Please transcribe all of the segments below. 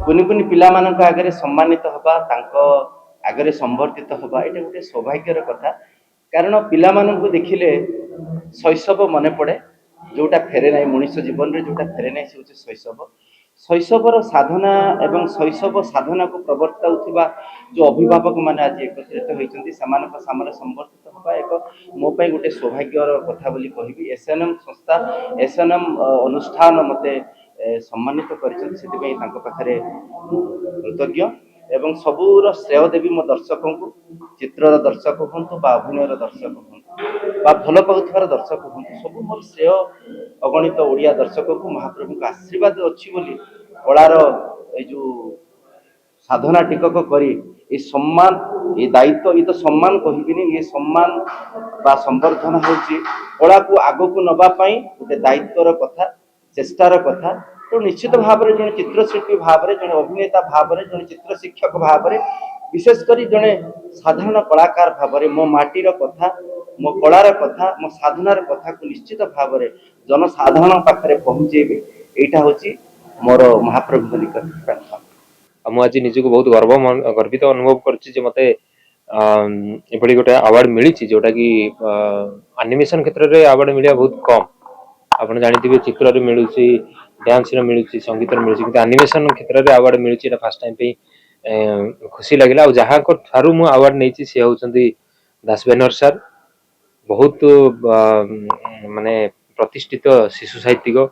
कुनि कुनि पिला मानक आगे सम्मानित हवा तांको आगे संवर्धित हवा ये गोटे सौभाग्यर कथा। कारण पिला मानक देखिले शैशव मन पड़े जोटा फेरे ना मनुष्य जीवन में जोटा फेरे ना से शैशव। शैशवर साधना एवं शैशव साधना को प्रवर्ताउथिबा जो अभिभावक माने आज एकत्रित होइचंती समानक सामने संवर्धित होबा एक मो पई गोटे सौभाग्यर कथा बोली कहिबी। एसएनएम संस्था एसएनएम अनुष्ठान मते सम्मानित करिसथि सेति पई तांको पाखरे कृतज्ञ एवं सबूर श्रेय देवी मो दर्शकों को चित्रर दर्शक हूँ बा अभिनयर दर्शक हूँ बा भल पाउथार दर्शक हूँ सब मोर श्रेय अगणित ओडिया दर्शक को महाप्रभु का आशीर्वाद अच्छी बोली कलार जो साधना टिकक करी ये सम्मान ये दायित्व ये तो सम्मान कहबिनी ये सम्मान बा संवर्धन होची कला को आगो को नबा पई गोटे दायित्वर कथा चेष्टार कथा। तो निश्चित भाव में जड़े चित्रशिल्पी भाव में जड़े अभिनेता भाव में जड़े चित्र शिक्षक भाव में विशेषकर जड़े साधारण कलाकार भाव में मो माटीर कथा मो कलार कथा मो साधनार कथा को निश्चित भाव में जनसाधारण पाखे पहुँचेबी यहाँ हूँ मोर महाप्रभु निकट प्रार्थना। आज निजी को बहुत गर्वित अनुभव कर मते एभली गोटे अवार्ड मिली जोटा कि एनिमेशन क्षेत्र में अवार्ड मिलिया बहुत कम। आप जानते चित्र रे मिलूँ डांस रे मिलूँ संगीत रे मिलूँ कि एनिमेशन क्षेत्र में अवार्ड मिली फर्स्ट टाइम पे खुशी लगे। आ जहाँ ठारू मु अवार्ड नहीं सी होउछंती दास बेनर सर बहुत माने प्रतिष्ठित शिशु साहित्यिक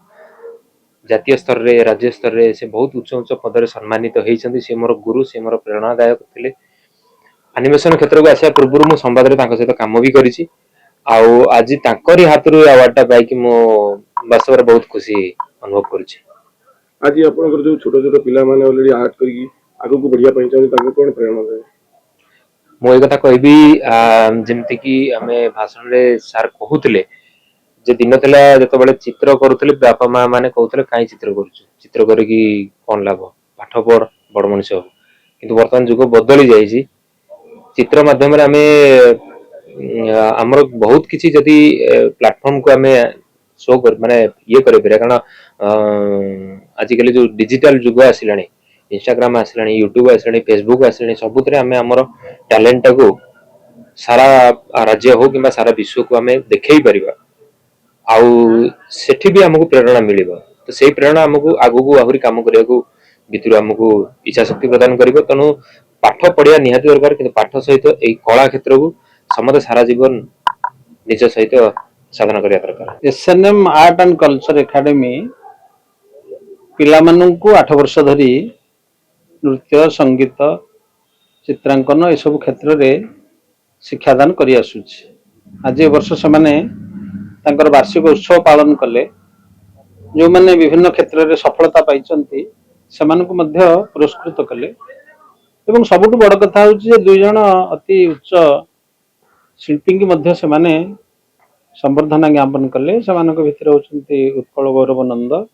जातीय स्तर रे राज्य स्तर रे से बहुत उच्च उच्च पद सम्मानित होती। सी मोर गुरु सी मोर प्रेरणादायक थे। एनिमेशन क्षेत्र को आसा पूर्व मु संवाद सहित कम भी करी आज ताकरी हाथ अवार्ड पाई मो वास्तव में बहुत खुशी अनुभव करुच्ची। आज आप जो छोट छोट पिला माने ऑलरेडी आर्ट करके आगो को बढ़िया पाई चाहते कौन प्रेरणा दे मु एक कथा कहबी जमती कि आमे भाषण रे सार कहूले जे दिन थिला जतबेले चित्र करूले बापा माँ माने कहूले कहीं चित्र करूछु चित्र करके कौन लाभ पाठ पढ़ बड़ मनुष्य हो। किंतु वर्तमान जुग बदली जाइए चित्र माध्यम आमे आमर बहुत किसी जदि प्लेटफॉर्म को आमे शो कर माने ये करे कारण आजिकल जो डिजिटल जुग आसला इंस्टाग्राम आसला यूट्यूब आसला फेसबुक आसला सबुत आमर टैलेंट को सारा राज्य हो कि सारा विश्व को आमे देखई परिबा आउ सेठी भी हमको प्रेरणा मिल तो से प्रेरणा आमको आगु को आहरी कम करने को भितर आमको इच्छा शक्ति प्रदान कर तेणु पाठ पढ़िया निहाती दरकार कि पाठ सहित यही कला क्षेत्र को समस्त सारा जीवन निज सहित साधना करने दरकार। SNM art and culture academy पिला माननकु 8 वर्ष धरी नृत्य संगीत चित्रांकन ये सब क्षेत्र में शिक्षादान करि आसुछि। आज वर्ष से तांकर वार्षिक उत्सव पालन कले जो मैंने विभिन्न क्षेत्र में सफलता पाई पुरस्कृत कले एवं सबुठ बड़ कथा हूँ दुई जन अति उच्च शिल्पी की संबर्धना ज्ञापन कले से भितर होती उत्कल गौरव नंद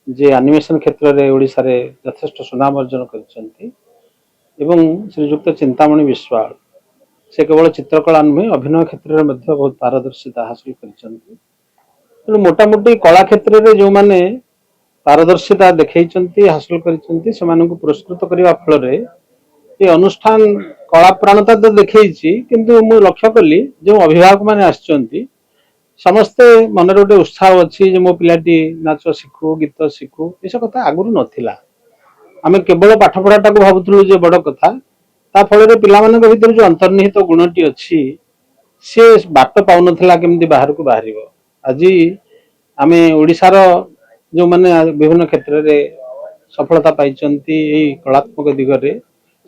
जे एनिमेशन क्षेत्र में ओडिशा रे यथेष्ट सुनाम अर्जन कर श्रीजुक्त चिंतामणि विश्वाल से केवल चित्रकला नुहे अभिनय क्षेत्र में बहुत पारदर्शिता हासिल कर मोटामोटी कला क्षेत्र में जो मैंने पारदर्शिता देखते हासिल कर पुरस्कृत करने फल ये अनुष्ठान कला प्राणता तो देखी किंतु मु लक्ष्य कली जो अभिभावक मैंने आसचंती समस्ते मन गोटे उत्साह अच्छी मो पिलाटी नाच शिखु गीत शिखु ये कथा आगुरी नाला आम केवल पाठ पढ़ाटा को भावुलु बड़ कथा ता फल भर जो अंतर्निहित गुणटी अच्छी सी बाट पाउन केमती बाहर को बाहर आज आम ओडिशार जो मैंने विभिन्न क्षेत्र में सफलता पाई कलात्मक दिगरे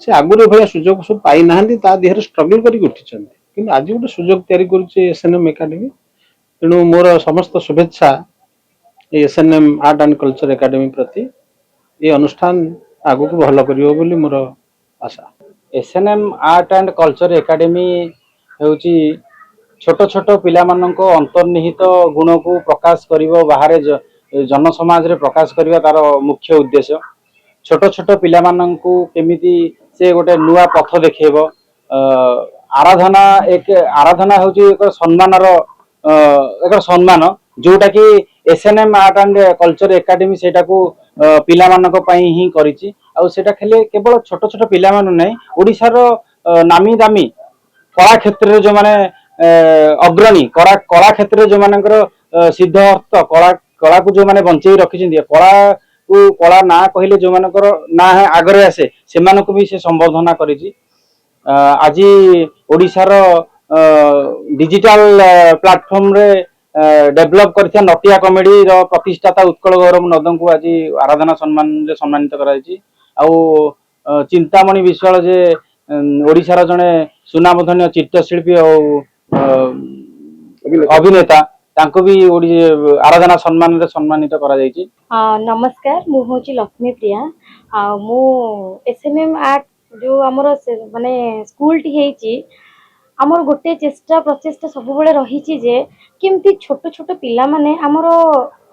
से आगुरी भाया सुजोग सब पाई ना देहर स्ट्रगल कर उठी आज गोटे सुजोग तैयारी करुच्चे एसएनएम एकेडमी तेणु मोर समस्त शुभेच्छा SNM art and culture academy प्रति ये अनुष्ठान आगु को भल करियो बोली मोर आशा। SNM art and culture academy हेउची छोट छोट पिला मानको अंतर्निहित गुण को प्रकाश करिवो बाहर जन समाज रे प्रकाश करिवा तार मुख्य उद्देश्य छोट छोट पिला मानको केमिति से गोटे नुआ पथ देखेबो आराधना हेउची एक सम्मान जोटा कि SNM art and culture academy सेटा को ପିଲାମାନଙ୍କ ପାଇଁ ହିଁ କରିଛି। ଆଉ ସେଟା ଖାଲି କେବଳ ଛୋଟ ଛୋଟ ପିଲାମାନଙ୍କୁ ନାହିଁ, ଓଡ଼ିଶାର ନାମୀ ଦାମୀ କଳା କ୍ଷେତ୍ରରେ ଯୋଉମାନେ ଅଗ୍ରଣୀ କଳା କ୍ଷେତ୍ରରେ ଯୋଉମାନଙ୍କର ସିଦ୍ଧ ଅର୍ଥ କଳାକୁ ଯୋଉମାନେ ବଞ୍ଚେଇ ରଖିଛନ୍ତି, କଳା ନାଁ କହିଲେ ଯୋଉମାନଙ୍କର ନାଁ ଆଗରେ ଆସେ ସେମାନଙ୍କୁ ବି ସେ ସମ୍ବର୍ଦ୍ଧନା କରିଛି। ଆଜି ଓଡ଼ିଶାର डिजिटल प्लेटफॉर्म रे डेभलप करथिया नटिया कॉमेडी रो प्रतिष्ठाता उत्कल गौरव नदन को आज आराधना सम्मान रे सम्मानित कराई। आउ चिंतामणि विश्वाल जे ओडिशार जने सुनामधन्य चित्रशिल्पी और अभिनेता तांको भी आराधना सम्मान रे सम्मानित करा जायछि। नमस्कार, मु होची लक्ष्मी प्रिया। मु एसएमएम आर्ट जो हमर माने स्कूल टी हेची आमर गोटे चेष्टा प्रचेष्टा सब बेले रही जे केमती छोट छोट पिला माने आमर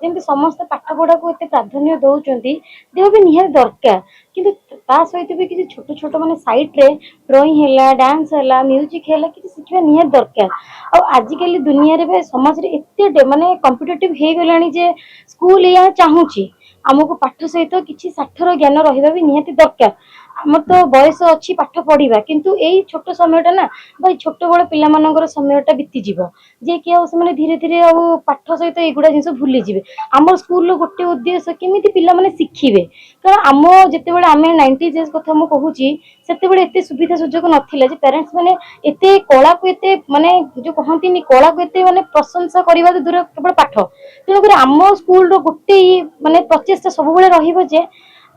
जेमती समस्त पाठ पढ़ा को एते प्राधान्य दउचंती देह भी निहार दरकार, किंतु ता सहित भी किसी छोट छोट माने साइड रे ड्राइंग हैला, डांस हैला, म्यूजिक हैला किसी सिखबा निहार दरकार। आ आजिकल दुनिया रे समाज रे एते माने कॉम्पिटिटिव हे गलानी जे स्कूल या चाहूची आमको पाठ सहित किसी साठर ज्ञान रहिबा भी निहाती दरकार। आमर तो बयस अच्छी पाठ पढ़ा किंतु यही छोट समयटा ना भाई छोट बड़ पिला समयटा बीती जीव जे कि आने धीरे धीरे पाठ सहित युवा जिन भूली जी। आम स्कूल गोटे उद्देश्य केमी पिला माने शिखिबे, कारण आम जिते बड़े आम 90s एज कथा मुझे कहूँ एत सुविधा सुजोग नाला पेरेन्ट्स मैंने एत कला को एत माने जो कहती कला को एत माने प्रशंसा करने तो दूर केवल पाठ। तेणुक आम स्कूल गोटे माने प्रचेष्टा सब रे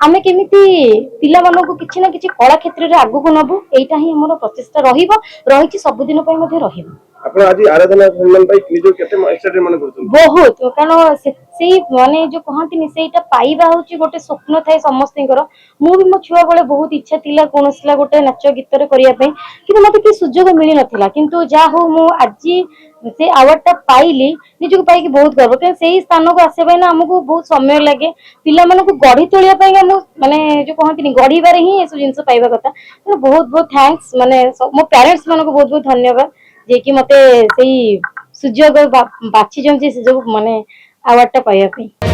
आमे केमिति पिला मानको किछि ना किछि कला क्षेत्र रे आगु को नबु, एटा ही हमर प्रचेष्टा रहिछि सब दिन पय मध्ये रहिबो। आपण आज आराधना सम्मान पाई निजो केते एक्साइटेड मन करछन बहुत, कारण से माने जो कहंतिनी सेटा पाइबा होछि गोटे स्वप्न थाए समस्तकर। मु भी मो छुआ बेले बहुत इच्छा थिला कोनसला गोटे नाच गीत रे करिया पय, किंतु मते कि सुजोग मिली नथिला, किंतु जा हो मु आज से अवार्डटा पाइली निजको पाई कि बहुत गर्व, कारण सेही स्थान को आसे पय ना हमको बहुत समय लागे पिला मानको गढ़ी तोलिया पय हम माने जो कहंतिनी गढ़ीबारे ही एसु जिंस पाइबा कथा। तो बहुत बहुत थैंक्स माने मो पेरेंट्स मानको बहुत बहुत धन्यवाद जे कि मते सेही सुजोग बाछि जम जे सुजोग माने अवार्डटा पाइया पय।